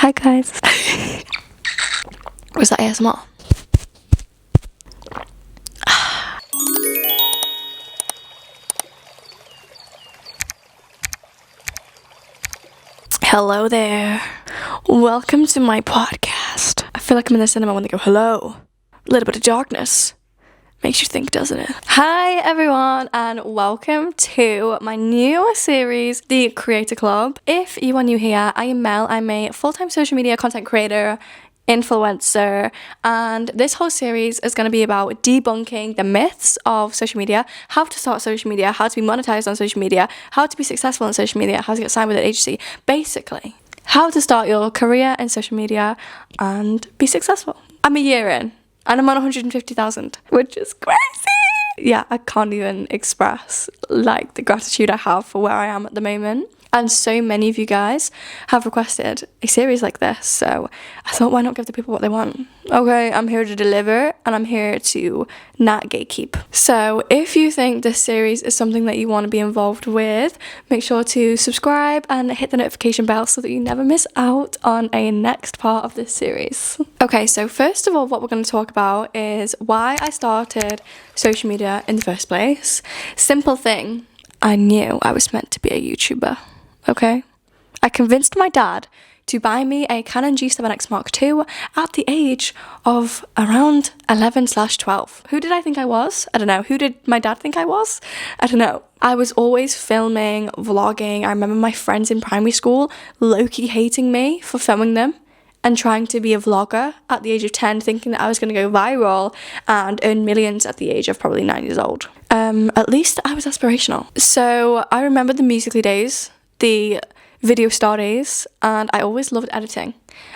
Hi guys. Was that ASMR? Hello there. Welcome to my podcast. I feel like I'm in the cinema when they go, hello. A little bit of darkness. Makes you think, doesn't it? Hi everyone, and welcome to my new series, The Creator Club. If you are new here, I am Mel. I'm a full-time social media content creator, influencer, and this whole series is going to be about debunking the myths of social media, how to start social media, how to be monetized on social media, how to be successful on social media, how to get signed with an agency, basically how to start your career in social media and be successful. I'm a year in and I'm on 150,000, which is crazy. Yeah, I can't even express like the gratitude I have for where I am at the moment. And so many of you guys have requested a series like this, so I thought, why not give the people what they want? Okay, I'm here to deliver, and I'm here to not gatekeep. So if you think this series is something that you want to be involved with, make sure to subscribe and hit the notification bell so that you never miss out on a next part of this series. Okay, so first of all, what we're going to talk about is why I started social media in the first place. Simple thing, I knew I was meant to be a YouTuber. Okay, I convinced my dad to buy me a Canon G7X Mark II at the age of around 11/12. Who did I think I was? I don't know. Who did my dad think I was? I don't know. I was always filming, vlogging. I remember my friends in primary school low-key hating me for filming them and trying to be a vlogger at the age of 10, thinking that I was going to go viral and earn millions at the age of probably 9 years old. At least I was aspirational. So I remember the Musical.ly days, the video star days, and I always loved editing.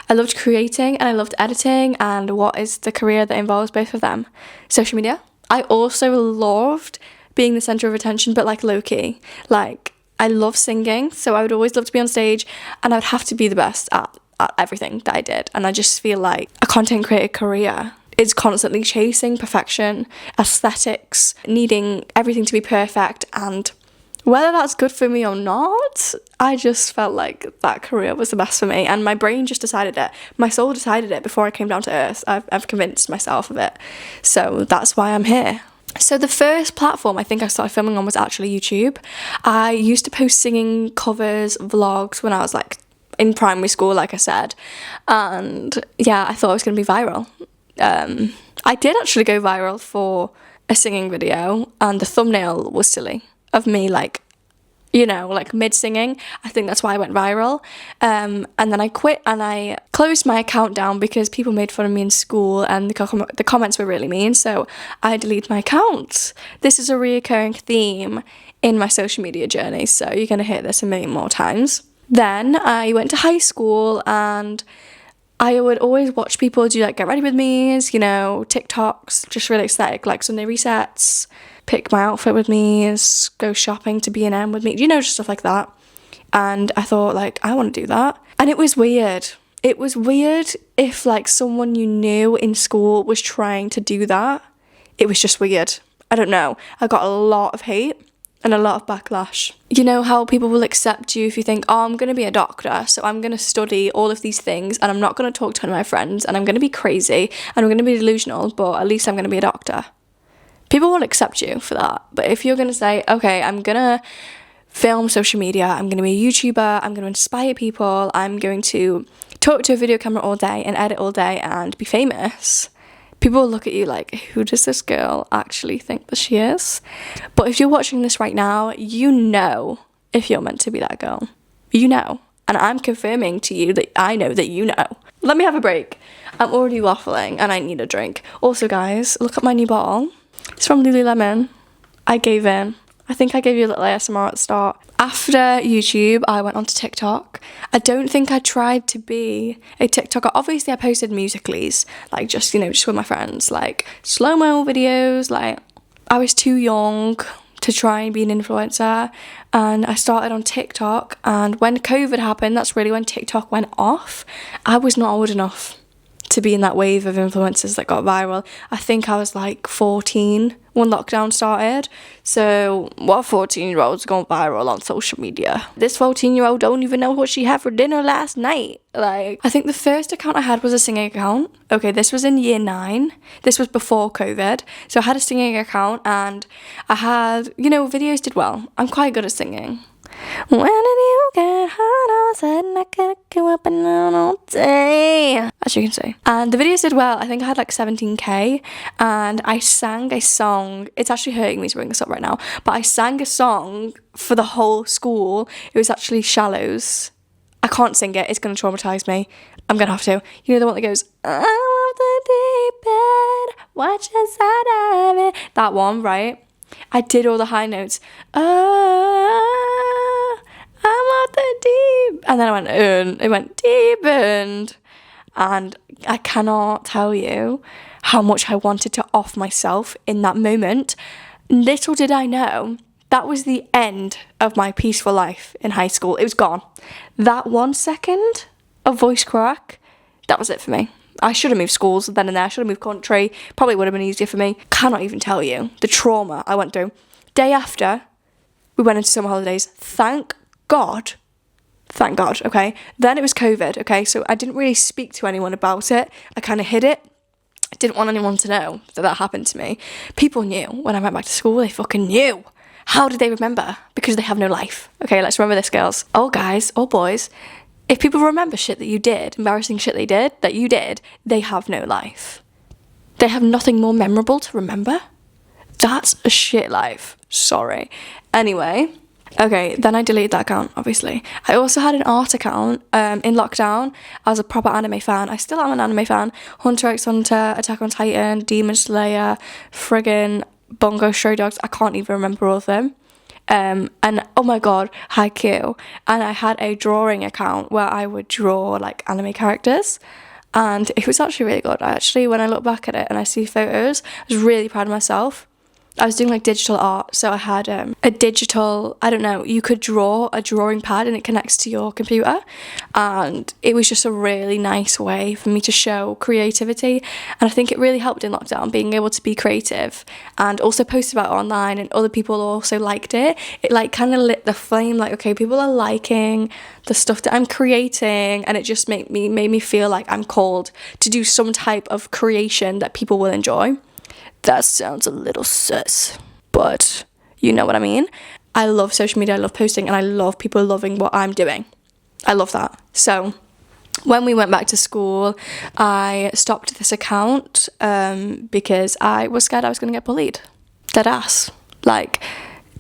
I loved creating and I loved editing, and what is the career that involves both of them? Social media. I also loved being the center of attention, but like low-key. Like, I love singing, so I would always love to be on stage, and I would have to be the best at everything that I did. And I just feel like a content creator career is constantly chasing perfection, aesthetics, needing everything to be perfect, and whether that's good for me or not, I just felt like that career was the best for me, and my brain just decided it. My soul decided it before I came down to earth. I've convinced myself of it. So that's why I'm here. So the first platform I think I started filming on was actually YouTube. I used to post singing covers, vlogs when I was like in primary school, like I said. And yeah, I thought I was going to be viral. I did actually go viral for a singing video, and the thumbnail was silly. Of me, like, you know, like mid-singing. I think that's why I went viral. And then I quit and I closed my account down because people made fun of me in school and the comments were really mean, so I deleted my account. This is a reoccurring theme in my social media journey, so you're going to hear this a million more times. Then I went to high school and I would always watch people do like get ready with me's, you know, TikToks, just really aesthetic, like Sunday resets, pick my outfit with me, go shopping to B&M with me, you know, just stuff like that. And I thought, like, I want to do that. And it was weird. It was weird if like someone you knew in school was trying to do that. It was just weird. I don't know. I got a lot of hate and a lot of backlash. You know how people will accept you if you think, oh, I'm going to be a doctor, so I'm going to study all of these things and I'm not going to talk to any of my friends and I'm going to be crazy and I'm going to be delusional, but at least I'm going to be a doctor. People won't accept you for that. But if you're going to say, okay, I'm going to film social media, I'm going to be a YouTuber, I'm going to inspire people, I'm going to talk to a video camera all day and edit all day and be famous, people will look at you like, who does this girl actually think that she is? But if you're watching this right now, you know if you're meant to be that girl. You know. And I'm confirming to you that I know that you know. Let me have a break. I'm already waffling and I need a drink. Also, guys, look at my new bottle. It's from Lululemon. I gave in. I think I gave you a little ASMR at the start. After YouTube, I went onto TikTok. I don't think I tried to be a TikToker. Obviously, I posted Musical.lys, like just, you know, just with my friends, like slow-mo videos. Like, I was too young to try and be an influencer, and I started on TikTok. And when COVID happened, that's really when TikTok went off. I was not old enough to be in that wave of influencers that got viral. I think I was like 14 when lockdown started. So what 14-year-old's gone viral on social media? This 14-year-old don't even know what she had for dinner last night. Like, I think the first account I had was a singing account. Okay, this was in year 9. This was before COVID. So I had a singing account and I had, videos did well. I'm quite good at singing. When did you get hot? All of a sudden I could go up and down all day, as you can see. And the videos did well. I think I had like 17k, and I sang a song. It's actually hurting me to bring this up right now, but I sang a song for the whole school. It was actually Shallows. I can't sing it. It's going to traumatize me. I'm going to have to. You know the one that goes, I love the deep end, watch us dive in. That one, right? I did all the high notes. I'm at the deep. And then I went, it went deep end. And I cannot tell you how much I wanted to off myself in that moment. Little did I know, that was the end of my peaceful life in high school. It was gone. That 1 second of voice crack, that was it for me. I should have moved schools then and there. I should have moved country. Probably would have been easier for me. Cannot even tell you the trauma I went through. Day after, we went into summer holidays. Thank God, okay? Then it was COVID, okay? So I didn't really speak to anyone about it. I kind of hid it. I didn't want anyone to know that happened to me. People knew when I went back to school. They fucking knew. How did they remember? Because they have no life. Okay, let's remember this, girls. Oh, guys, oh, boys. If people remember shit that you did, embarrassing shit that you did, they have no life. They have nothing more memorable to remember. That's a shit life. Sorry. Anyway, okay, then I deleted that account, obviously. I also had an art account in lockdown. I was a proper anime fan. I still am an anime fan. Hunter x Hunter, Attack on Titan, Demon Slayer, friggin' Bungo Stray Dogs. I can't even remember all of them. And oh my god, Haikyuu. And I had a drawing account where I would draw like anime characters, and it was actually really good. When I look back at it and I see photos, I was really proud of myself. I was doing like digital art, so I had a digital, you could draw a drawing pad and it connects to your computer, and it was just a really nice way for me to show creativity. And I think it really helped in lockdown, being able to be creative and also post about it online, and other people also liked it. It like kind of lit the flame, like, okay, people are liking the stuff that I'm creating, and it just made me feel like I'm called to do some type of creation that people will enjoy. That sounds a little sus, but you know what I mean. I love social media, I love posting, and I love people loving what I'm doing. I love that. So when we went back to school, I stopped this account because I was scared I was going to get bullied. Dead ass. Like,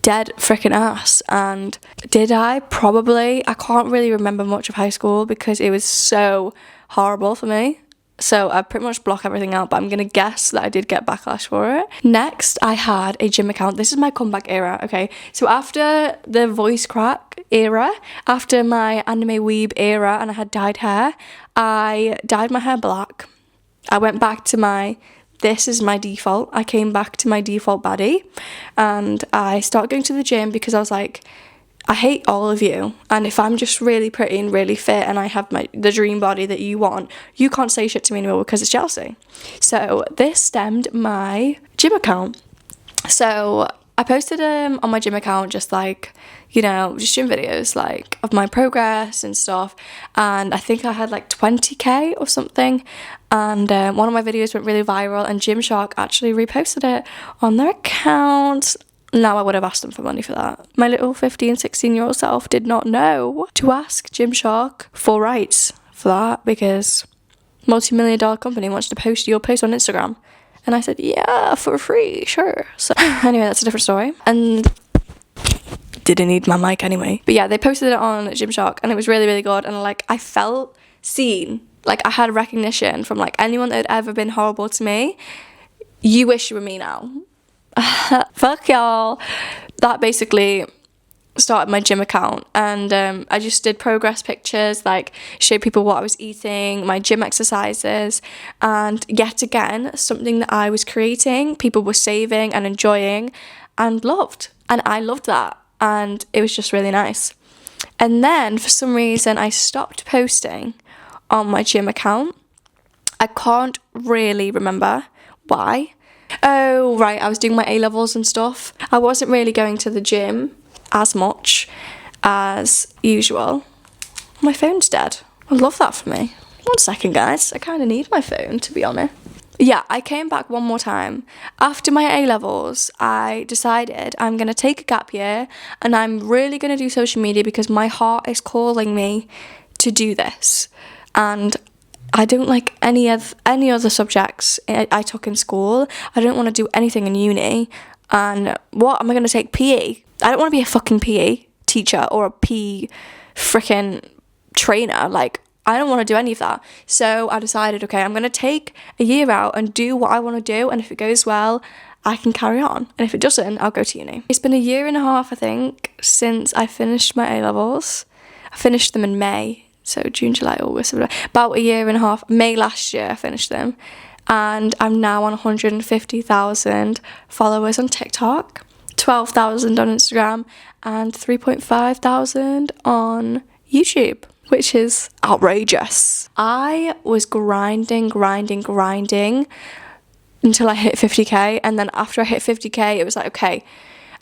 dead freaking ass. And did I? Probably. I can't really remember much of high school because it was so horrible for me. So I pretty much block everything out, but I'm going to guess that I did get backlash for it. Next, I had a gym account. This is my comeback era, okay? So after the voice crack era, after my anime weeb era, and I had dyed hair, I dyed my hair black. I went back to this is my default. I came back to my default body, and I started going to the gym because I was like, I hate all of you, and if I'm just really pretty and really fit and I have the dream body that you want, you can't say shit to me anymore because it's jealousy. So this stemmed my gym account. So I posted on my gym account just like, just gym videos like of my progress and stuff, and I think I had like 20k or something, and one of my videos went really viral, and Gymshark actually reposted it on their account. Now I would have asked them for money for that. My little 15, 16-year-old self did not know to ask Gymshark for rights for that, because multi-million-dollar company wants to post your post on Instagram. And I said, yeah, for free, sure. So anyway, that's a different story. And didn't need my mic anyway. But yeah, they posted it on Gymshark, and it was really, really good. And I felt seen. Like, I had recognition from like anyone that had ever been horrible to me. You wish you were me now. Fuck y'all. That basically started my gym account, and I just did progress pictures, like showed people what I was eating, my gym exercises, and yet again, something that I was creating, people were saving and enjoying and loved, and I loved that, and it was just really nice. And then for some reason I stopped posting on my gym account, I can't really remember why. Oh, right, I was doing my A-levels and stuff. I wasn't really going to the gym as much as usual. My phone's dead. I love that for me. One second, guys. I kind of need my phone, to be honest. Yeah, I came back one more time. After my A-levels, I decided I'm going to take a gap year and I'm really going to do social media because my heart is calling me to do this. And I don't like any other subjects I took in school. I don't want to do anything in uni. And what am I going to take? PE? I don't want to be a fucking PE teacher or a PE freaking trainer. Like, I don't want to do any of that. So I decided, okay, I'm going to take a year out and do what I want to do. And if it goes well, I can carry on. And if it doesn't, I'll go to uni. It's been a year and a half, I think, since I finished my A-levels. I finished them in May. So June, July, August, about a year and a half. May last year I finished them. And I'm now on 150,000 followers on TikTok, 12,000 on Instagram, and 3,500 on YouTube, which is outrageous. I was grinding until I hit 50k, and then after I hit 50k, it was like, okay,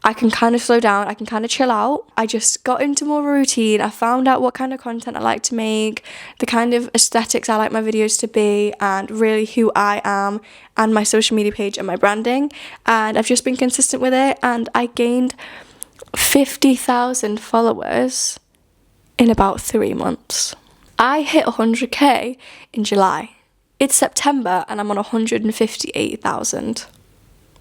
I can kind of slow down, I can kind of chill out. I just got into more of a routine. I found out what kind of content I like to make, the kind of aesthetics I like my videos to be, and really who I am, and my social media page and my branding. And I've just been consistent with it, and I gained 50,000 followers in about 3 months. I hit 100k in July. It's September and I'm on 158,000.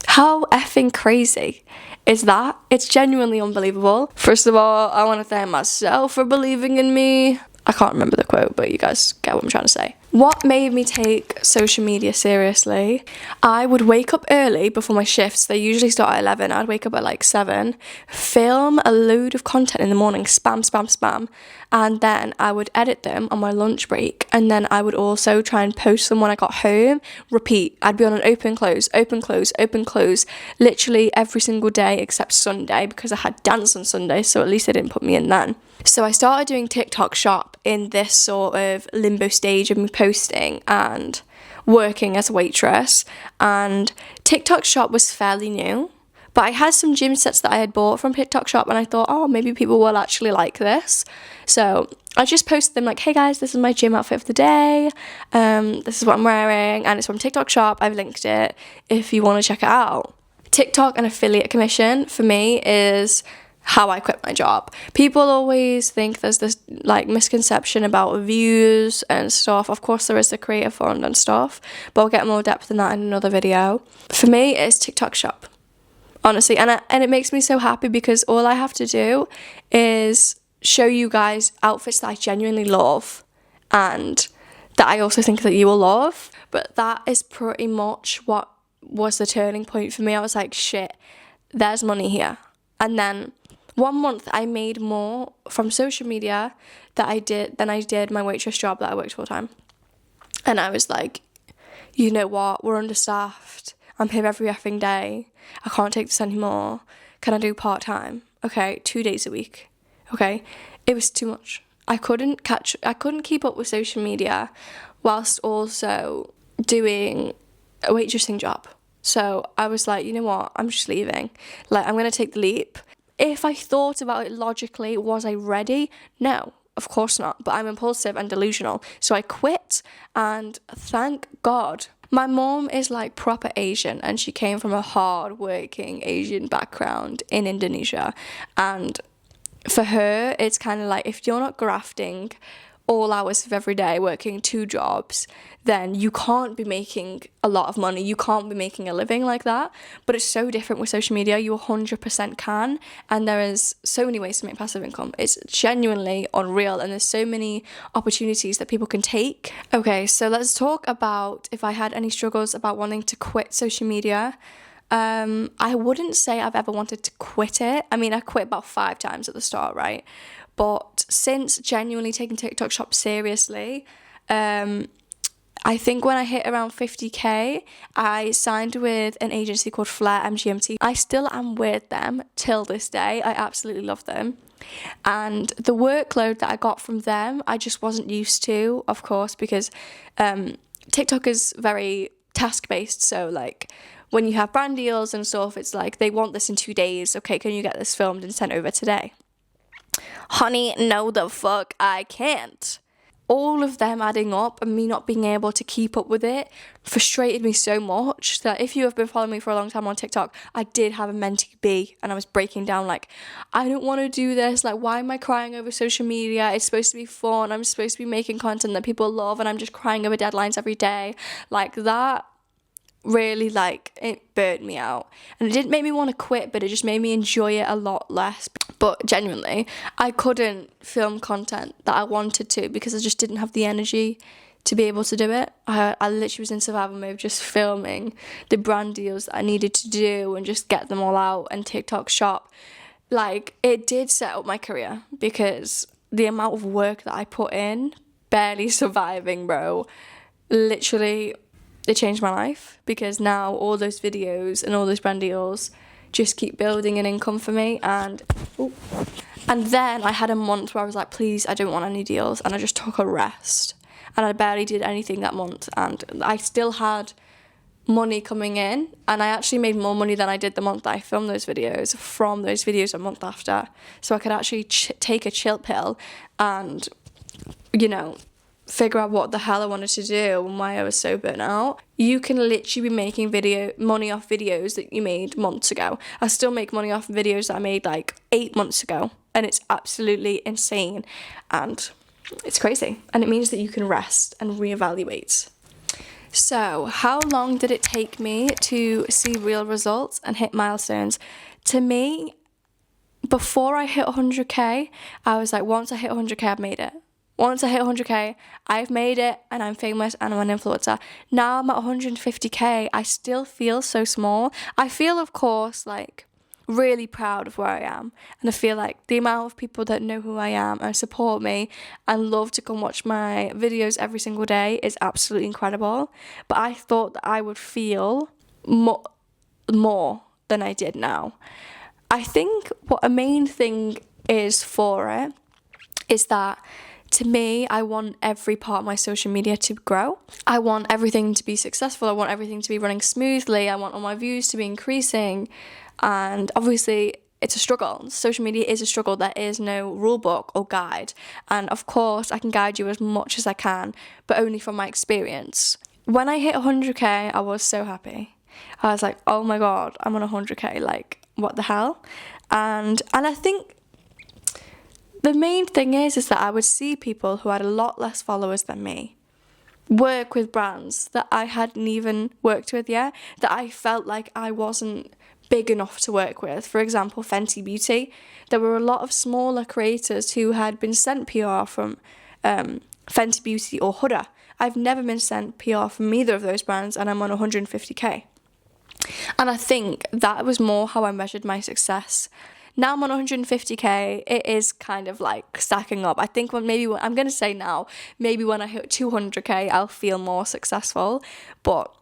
How effing crazy is that? It's genuinely unbelievable. First of all, I want to thank myself for believing in me. I can't remember the quote, but you guys get what I'm trying to say. What made me take social media seriously? I would wake up early before my shifts. They usually start at 11. I'd wake up at like 7, film a load of content in the morning, spam, and then I would edit them on my lunch break, and then I would also try and post them when I got home, repeat. I'd be on an open, close, literally every single day except Sunday, because I had dance on Sunday, so at least they didn't put me in then. So I started doing TikTok Shop in this sort of limbo stage of me posting and working as a waitress, and TikTok Shop was fairly new, but I had some gym sets that I had bought from TikTok Shop, and I thought, oh, maybe people will actually like this. So I just posted them like, hey guys, this is my gym outfit of the day, this is what I'm wearing, and it's from TikTok Shop. I've linked it if you want to check it out. TikTok and affiliate commission for me is how I quit my job. People always think there's this like misconception about views and stuff. Of course there is the creator fund and stuff, but I'll get more depth in that in another video. For me, it's TikTok Shop, honestly, and it makes me so happy because all I have to do is show you guys outfits that I genuinely love and that I also think that you will love. But that is pretty much what was the turning point for me. I was like, shit, there's money here. And then 1 month I made more from social media than I did my waitress job that I worked full time. And I was like, you know what, we're understaffed. I'm here every effing day. I can't take this anymore. Can I do part-time? Okay, 2 days a week. Okay, it was too much. I couldn't keep up with social media whilst also doing a waitressing job. So I was like, you know what, I'm just leaving. Like, I'm going to take the leap. If I thought about it logically, was I ready? No, of course not. But I'm impulsive and delusional. So I quit, and thank God. My mom is like proper Asian, and she came from a hard-working Asian background in Indonesia. And for her, it's kind of like, if you're not grafting all hours of every day, working 2 jobs, then you can't be making a lot of money. You can't be making a living like that. But it's so different with social media. You 100% can. And there is so many ways to make passive income. It's genuinely unreal. And there's so many opportunities that people can take. Okay, so let's talk about if I had any struggles about wanting to quit social media. I wouldn't say I've ever wanted to quit it. I mean, I quit about 5 times at the start, right? But since genuinely taking TikTok Shop seriously, I think when I hit around 50k, I signed with an agency called Flair MGMT. I still am with them till this day. I absolutely love them. And the workload that I got from them, I just wasn't used to, of course, because TikTok is very task-based, so like when you have brand deals and stuff, it's like they want this in 2 days. Okay, can you get this filmed and sent over today? Honey, no the fuck I can't. All of them adding up and me not being able to keep up with it frustrated me so much that if you have been following me for a long time on TikTok, I did have a mentee B and I was breaking down like, I don't want to do this. Like, why am I crying over social media? It's supposed to be fun. I'm supposed to be making content that people love and I'm just crying over deadlines every day. Like that really, like, it burnt me out. And it didn't make me want to quit, but it just made me enjoy it a lot less. But genuinely, I couldn't film content that I wanted to because I just didn't have the energy to be able to do it. I literally was in survival mode, just filming the brand deals that I needed to do and just get them all out and TikTok shop. Like, it did set up my career because the amount of work that I put in, barely surviving, bro, literally, it changed my life because now all those videos and all those brand deals just keep building an income for me. And then I had a month where I was like, please, I don't want any deals, and I just took a rest and I barely did anything that month, and I still had money coming in, and I actually made more money than I did the month that I filmed those videos from those videos a month after. So I could actually take a chill pill and, you know, figure out what the hell I wanted to do and why I was so burnt out. You can literally be making money off videos that you made months ago. I still make money off videos that I made like 8 months ago, and it's absolutely insane and it's crazy, and it means that you can rest and reevaluate. So how long did it take me to see real results and hit milestones? To me, before I hit 100k, I was like, once I hit 100k, I've made it. Once I hit 100k, I've made it and I'm famous and I'm an influencer. Now I'm at 150k, I still feel so small. I feel, of course, like really proud of where I am. And I feel like the amount of people that know who I am and support me and love to come watch my videos every single day is absolutely incredible. But I thought that I would feel more than I did now. I think what a main thing is for it is that, to me, I want every part of my social media to grow. I want everything to be successful. I want everything to be running smoothly. I want all my views to be increasing. And obviously, it's a struggle. Social media is a struggle. There is no rule book or guide. And of course, I can guide you as much as I can, but only from my experience. When I hit 100k, I was so happy. I was like, oh my God, I'm on 100k. Like, what the hell? And I think the main thing is that I would see people who had a lot less followers than me work with brands that I hadn't even worked with yet, that I felt like I wasn't big enough to work with. For example, Fenty Beauty. There were a lot of smaller creators who had been sent PR from Fenty Beauty or Huda. I've never been sent PR from either of those brands, and I'm on 150k. And I think that was more how I measured my success. Now I'm on 150k, it is kind of like stacking up. I think I'm going to say now, maybe when I hit 200k, I'll feel more successful. But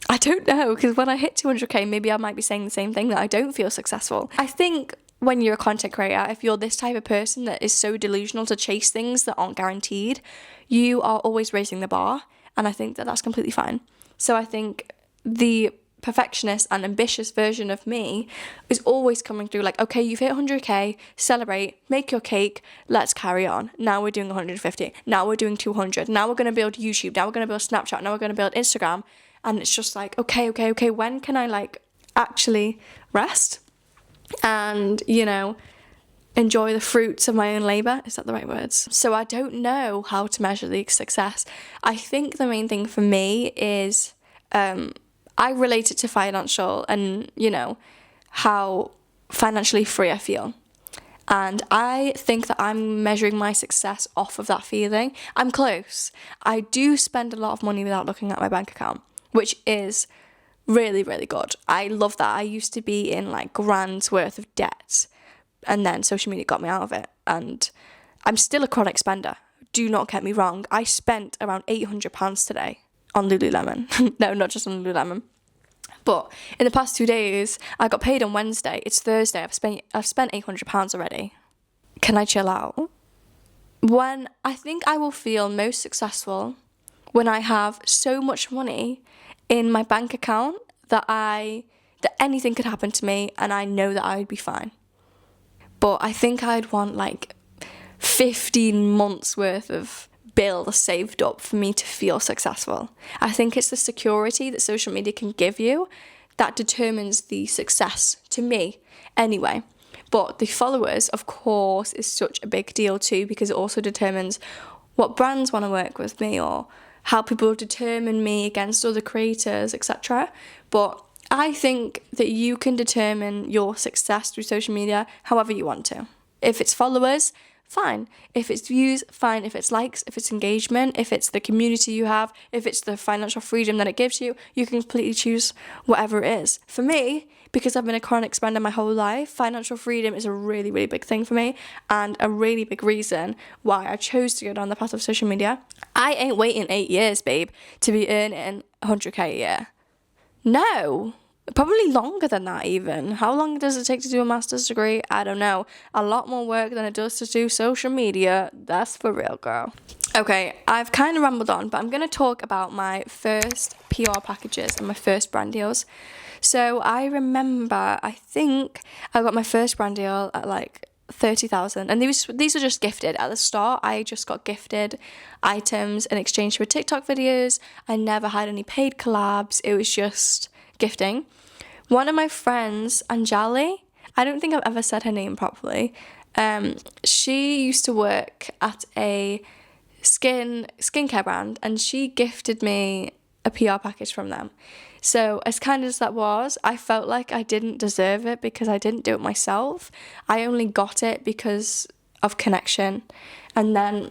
I don't know, because when I hit 200k, maybe I might be saying the same thing, that I don't feel successful. I think when you're a content creator, if you're this type of person that is so delusional to chase things that aren't guaranteed, you are always raising the bar. And I think that that's completely fine. So I think the perfectionist and ambitious version of me is always coming through like, okay, you've hit 100k, celebrate, make your cake, let's carry on. Now we're doing 150, now we're doing 200, now we're going to build YouTube, now we're going to build Snapchat, now we're going to build Instagram. And it's just like, okay, when can I like actually rest and, you know, enjoy the fruits of my own labour? Is that the right words? So I don't know how to measure the success. I think the main thing for me is I relate it to financial and, you know, how financially free I feel. And I think that I'm measuring my success off of that feeling. I'm close. I do spend a lot of money without looking at my bank account, which is really, really good. I love that. I used to be in like grand's worth of debt, and then social media got me out of it. And I'm still a chronic spender. Do not get me wrong. I spent around £800 today on Lululemon. No, not just on Lululemon. But in the past 2 days, I got paid on Wednesday. It's Thursday. I've spent £800 already. Can I chill out? When I think I will feel most successful when I have so much money in my bank account that anything could happen to me and I know that I would be fine. But I think I'd want like 15 months worth of bills saved up for me to feel successful. I think it's the security that social media can give you that determines the success, to me anyway. But the followers, of course, is such a big deal too, because it also determines what brands want to work with me or how people determine me against other creators, etc. But I think that you can determine your success through social media however you want to. If it's followers, fine. If it's views, fine. If it's likes, if it's engagement, if it's the community you have, if it's the financial freedom that it gives you, you can completely choose whatever it is. For me, because I've been a chronic spender my whole life, financial freedom is a really, really big thing for me and a really big reason why I chose to go down the path of social media. I ain't waiting 8 years, babe, to be earning 100k a year. No. Probably longer than that even. How long does it take to do a master's degree? I don't know. A lot more work than it does to do social media. That's for real, girl. Okay, I've kind of rambled on, but I'm going to talk about my first PR packages and my first brand deals. So I remember, I think I got my first brand deal at like 30,000, and these were just gifted. At the start, I just got gifted items in exchange for TikTok videos. I never had any paid collabs. It was just gifting. One of my friends, Anjali, I don't think I've ever said her name properly. She used to work at a skincare brand, and she gifted me a PR package from them. So as kind as that was, I felt like I didn't deserve it because I didn't do it myself. I only got it because of connection. And then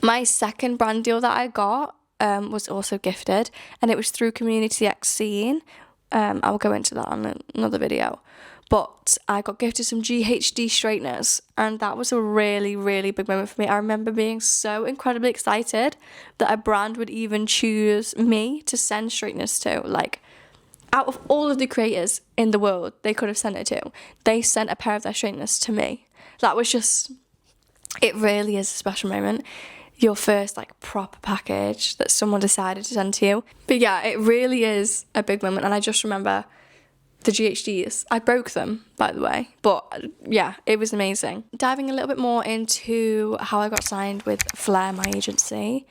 my second brand deal that I got was also gifted, and it was through Community X Scene. I'll go into that on another video. But I got gifted some GHD straighteners, and that was a really, really big moment for me. I remember being so incredibly excited that a brand would even choose me to send straighteners to. Like, out of all of the creators in the world they could have sent it to, they sent a pair of their straighteners to me. That was just, it really is a special moment. Your first like proper package that someone decided to send to you. But yeah, it really is a big moment, and I just remember the GHDs. I broke them, by the way, but yeah, it was amazing. Diving a little bit more into how I got signed with Flair, my agency.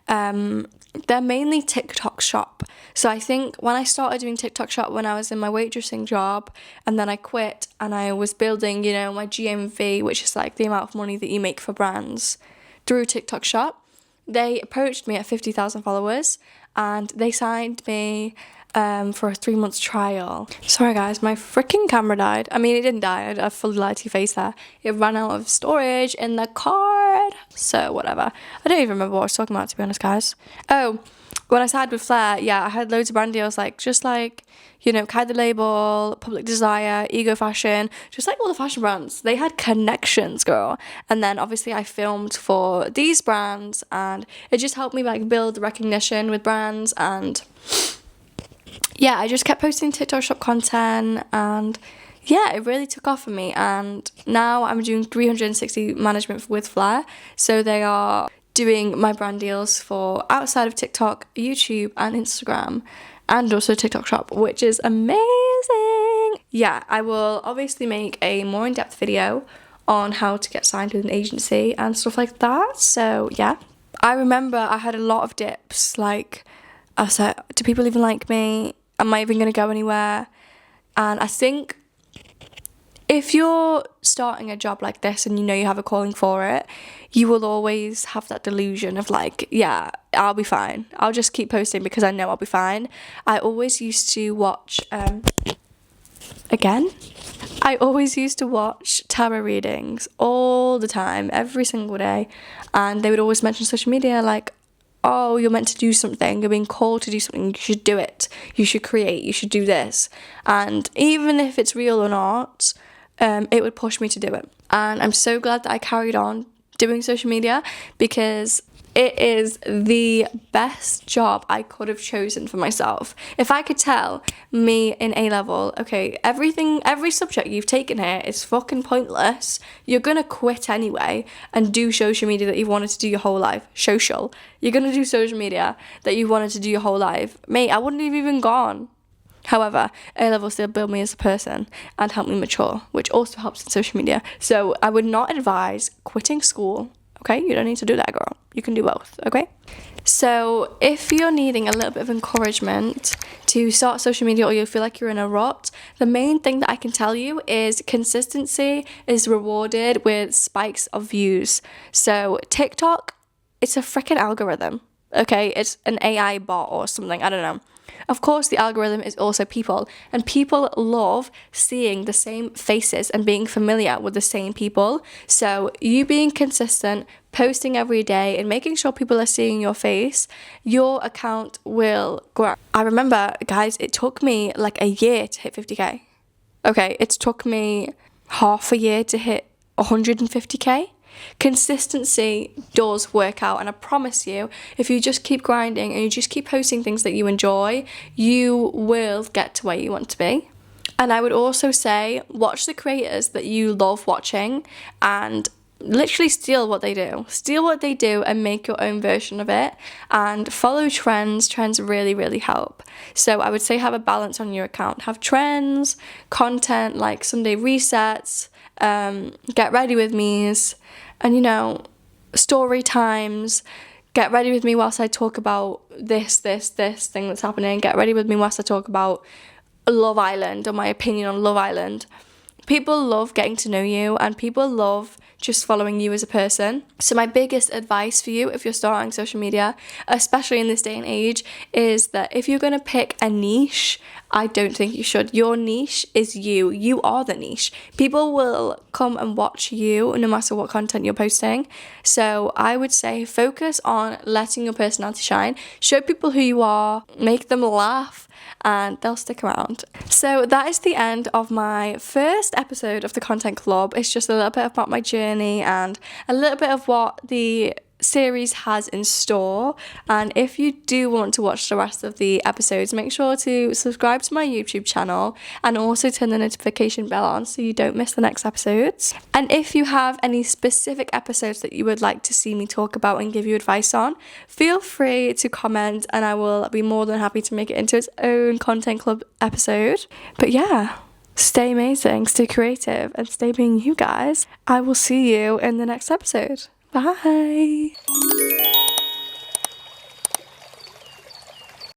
They're mainly TikTok shop. So I think when I started doing TikTok shop when I was in my waitressing job, and then I quit and I was building, my GMV, which is like the amount of money that you make for brands through TikTok shop, they approached me at 50,000 followers and they signed me for a 3-month trial. Sorry guys, my freaking camera died. I mean, it didn't die, I fully lied to your face there. It ran out of storage in the card. So whatever. I don't even remember what I was talking about, to be honest, guys. Oh, when I signed with Flair, yeah, I had loads of brand deals, Kai the Label, Public Desire, Ego Fashion, just like all the fashion brands. They had connections, girl. And then obviously I filmed for these brands, and it just helped me build recognition with brands. And yeah, I just kept posting TikTok shop content, and yeah, it really took off for me. And now I'm doing 360 management with Flair. So they are doing my brand deals for outside of TikTok, YouTube and Instagram, and also TikTok shop, which is amazing. Yeah, I will obviously make a more in-depth video on how to get signed with an agency and stuff like that. So yeah, I remember I had a lot of dips. I was like, do people even like me? Am I even going to go anywhere? And I think if you're starting a job like this and you have a calling for it, you will always have that delusion of yeah, I'll be fine. I'll just keep posting because I know I'll be fine. I always used to watch, I always used to watch tarot readings all the time, every single day. And they would always mention social media oh, you're meant to do something, you're being called to do something, you should do it, you should create, you should do this. And even if it's real or not, it would push me to do it. And I'm so glad that I carried on doing social media, because it is the best job I could have chosen for myself. If I could tell me in A-level, okay, every subject you've taken here is fucking pointless, you're gonna quit anyway and do social media that you've wanted to do your whole life. You're gonna do social media that you wanted to do your whole life. Mate, I wouldn't have even gone. However, A-level still built me as a person and helped me mature, which also helps in social media. So I would not advise quitting school. Okay, you don't need to do that, girl. You can do both, okay? So if you're needing a little bit of encouragement to start social media, or you feel like you're in a rut, the main thing that I can tell you is consistency is rewarded with spikes of views. So TikTok, it's a freaking algorithm, okay? It's an AI bot or something, I don't know. Of course, the algorithm is also people, and people love seeing the same faces and being familiar with the same people. So you being consistent, posting every day and making sure people are seeing your face, your account will grow. I remember, guys, it took me like a year to hit 50k. Okay, it took me half a year to hit 150k. Consistency does work out, and I promise you, if you just keep grinding and you just keep posting things that you enjoy, you will get to where you want to be. And I would also say, watch the creators that you love watching and literally steal what they do and make your own version of it, and follow trends really, really help. So I would say have a balance on your account. Have trends, content like Sunday resets, get ready with me's, and story times. Get ready with me whilst I talk about this thing that's happening. Get ready with me whilst I talk about Love Island, or my opinion on Love Island. People love getting to know you, and people love just following you as a person. So my biggest advice for you if you're starting social media, especially in this day and age, is that if you're going to pick a niche, I don't think you should. Your niche is you. You are the niche. People will come and watch you no matter what content you're posting. So I would say focus on letting your personality shine. Show people who you are, make them laugh, and they'll stick around. So that is the end of my first episode of the Content Club. It's just a little bit about my journey and a little bit of what the series has in store. And if you do want to watch the rest of the episodes, make sure to subscribe to my YouTube channel and also turn the notification bell on so you don't miss the next episodes. And if you have any specific episodes that you would like to see me talk about and give you advice on, feel free to comment and I will be more than happy to make it into its own Content Club episode. But yeah, stay amazing, stay creative, and stay being you guys. I will see you in the next episode. Bye.